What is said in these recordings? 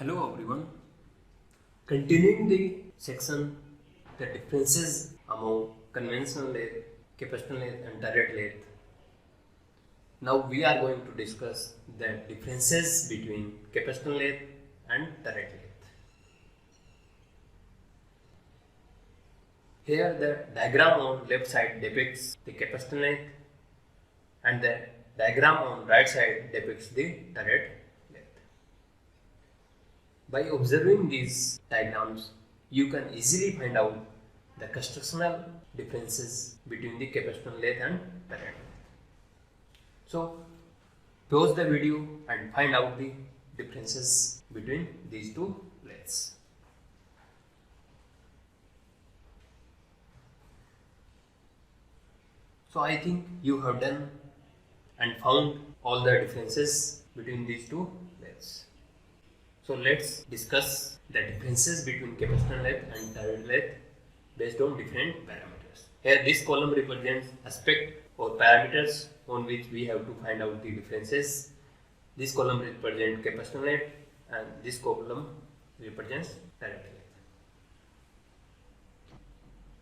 Hello everyone. Continuing the section, the differences among conventional lathe, capacitor lathe and turret lathe. Now we are going to discuss the differences between capacitor lathe and turret lathe. Here the diagram on left side depicts the capacitor lathe and the diagram on right side depicts the turret lathe. By observing these diagrams, you can easily find out the constructional differences between the capacitor lathe and turret lathe. So, pause the video and find out the differences between these two lathes. So, I think you have done and found all the differences between these two lathes. So let's discuss the differences between capacitor lathe and turret lathe based on different parameters. Here this column represents aspect or parameters on which we have to find out the differences. This column represents capacitor lathe and this column represents turret lathe.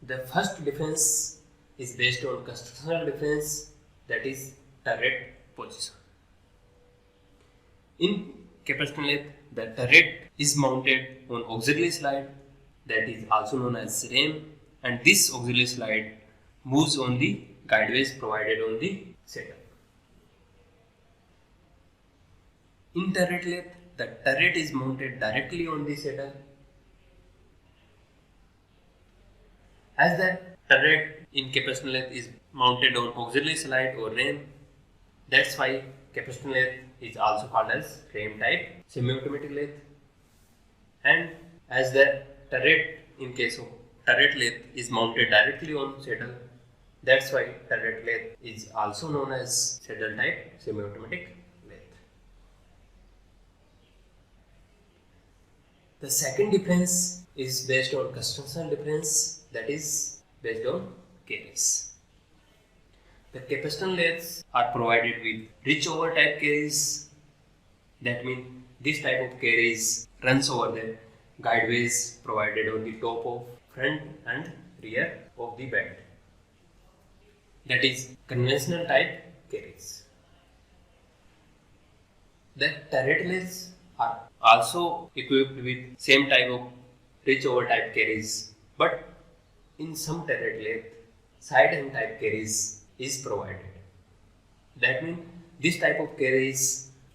The first difference is based on constructional difference, that is turret position. In capacitor lathe, the turret is mounted on auxiliary slide, that is also known as ram, and this auxiliary slide moves on the guideways provided on the setup. In turret lathe, the turret is mounted directly on the saddle. As the turret in capacitor lathe is mounted on auxiliary slide or ram, that's why capacitor lathe is also called as ram type semi-automatic lathe. And as the turret in case of turret lathe is mounted directly on saddle, that's why turret lathe is also known as saddle type semi-automatic lathe. The second difference is based on constructional difference, that is based on carriage. The capacitor lathes are provided with rich over type carriage. That means this type of carriage runs over the guideways provided on the top of front and rear of the bed. That is conventional type carriage. The turret lathes are also equipped with same type of rich over type carriage, but in some turret lathe, side hang type carriage is provided. That means this type of carriage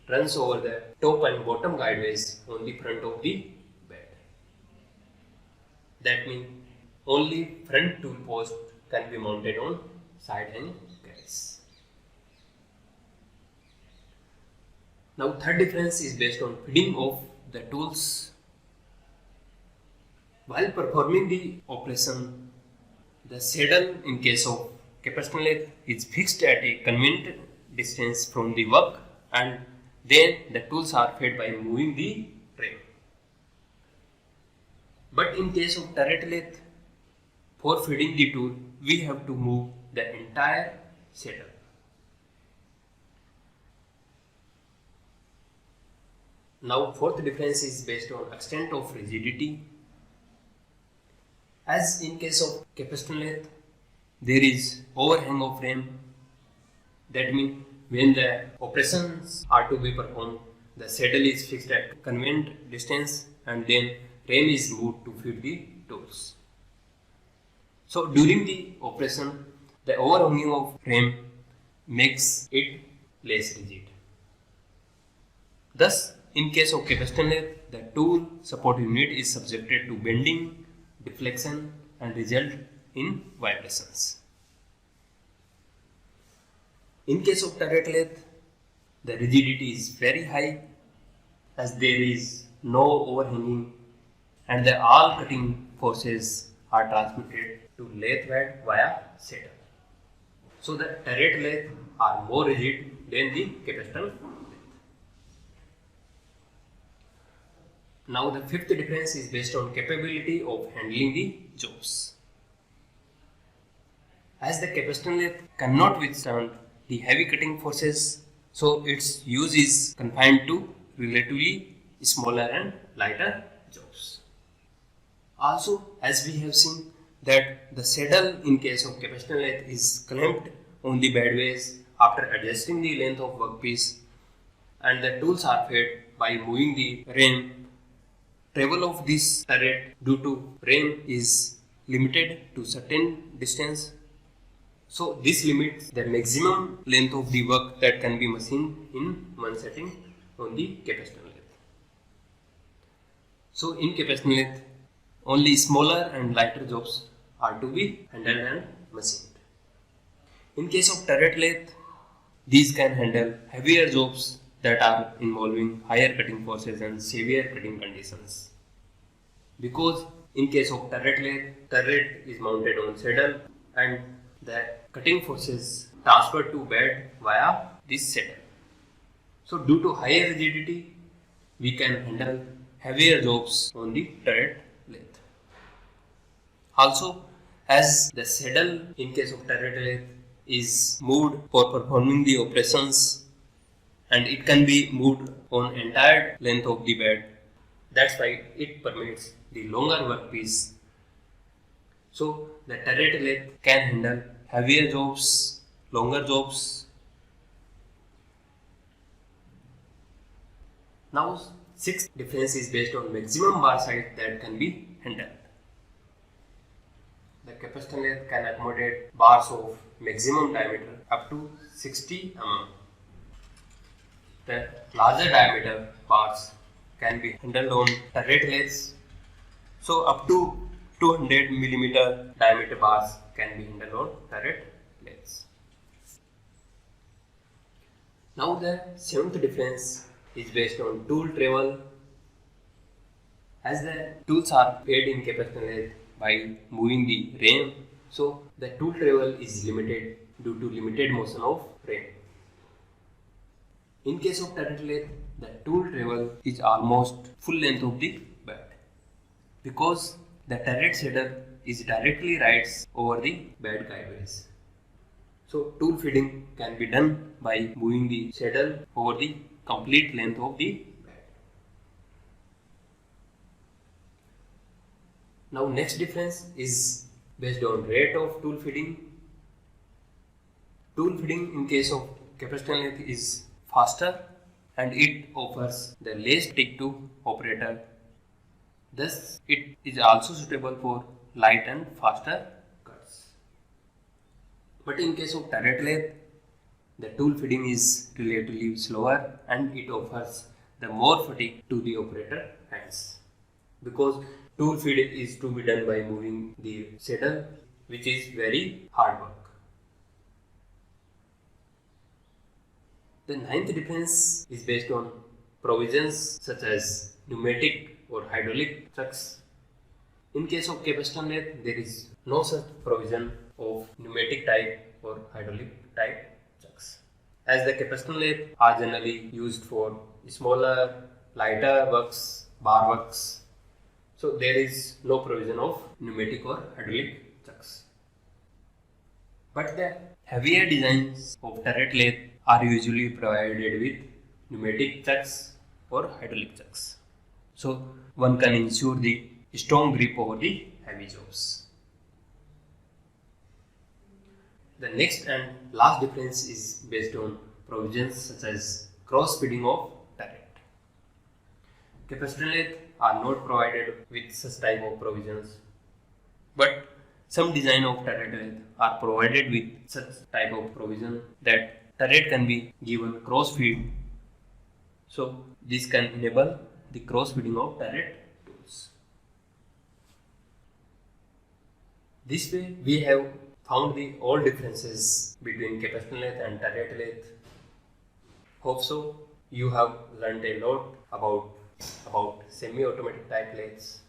runs over the top and bottom guideways on the front of the bed. That means only front tool post can be mounted on side hang carriage. Now third difference is based on feeding of the tools. While performing the operation, the saddle in case of capacitor lathe is fixed at a convenient distance from the work, and then the tools are fed by moving the ram. But in case of turret lathe, for feeding the tool, we have to move the entire saddle. Now fourth difference is based on extent of rigidity. As in case of capacitor lathe, there is overhang of ram. That means when the operations are to be performed, the saddle is fixed at convenient distance and then ram is moved to feed the tools. So during the operation, the overhanging of ram makes it less rigid. Thus, in case of capacitor lathe, the tool support unit is subjected to bending, deflection and result in vibrations. In case of turret lathe, the rigidity is very high as there is no overhanging and the all cutting forces are transmitted to lathe bed via saddle. So the turret lathe are more rigid than the capacitor lathe. Now the fifth difference is based on capability of handling the jobs. As the capacitor lathe cannot withstand the heavy cutting forces, so its use is confined to relatively smaller and lighter jobs. Also, as we have seen that the saddle in case of capacitor lathe is clamped on the bedways after adjusting the length of workpiece, and the tools are fed by moving the ram. Travel of this turret due to ram is limited to certain distance. So this limits the maximum length of the work that can be machined in one setting on the capacitor lathe. So in capacitor lathe, only smaller and lighter jobs are to be handled and machined. In case of turret lathe, these can handle heavier jobs that are involving higher cutting forces and severe cutting conditions. Because in case of turret lathe, turret is mounted on saddle and the cutting forces transferred to bed via this saddle. So due to higher rigidity, we can handle heavier jobs on the turret lathe. Also, as the saddle in case of turret lathe is moved for performing the operations and it can be moved on entire length of the bed, that's why it permits the longer workpiece. So the turret lathe can handle heavier jobs, longer jobs. Now, sixth difference is based on maximum bar size that can be handled. The capacitor lathe can accommodate bars of maximum diameter up to 60 mm. The larger diameter bars can be handled on turret lathes. So up to 200 mm diameter bars can be handled on turret lathes. Now the seventh difference is based on tool travel. As the tools are fed in capacitor lathe by moving the ram, so the tool travel is limited due to limited motion of ram. In case of turret lathe, the tool travel is almost full length of the bed because the turret saddle is directly rides over the bed guideways. So tool feeding can be done by moving the saddle over the complete length of the bed. Now next difference is based on rate of tool feeding. Tool feeding in case of capacitor lathe is faster and it offers the less fatigue to operator. Thus, it is also suitable for light and faster cuts. But in case of turret lathe, the tool feeding is relatively slower and it offers the more fatigue to the operator hands because tool feed is to be done by moving the saddle, which is very hard work. The ninth difference is based on provisions such as pneumatic or hydraulic chucks. In case of capacitor lathe, there is no such provision of pneumatic type or hydraulic type chucks. As the capacitor lathe are generally used for smaller, lighter works, bar works, so there is no provision of pneumatic or hydraulic chucks. But the heavier designs of turret lathe are usually provided with pneumatic chucks or hydraulic chucks. So one can ensure the strong grip over the heavy jobs. The next and last difference is based on provisions such as cross feeding of turret. Capacitor lathe are not provided with such type of provisions, but some design of turret lathe are provided with such type of provision that turret can be given cross feed. So this can enable the cross feeding of turret tools. This way we have found the all differences between capacitor lathe and turret lathe. Hope so you have learned a lot about semi-automatic type lathes.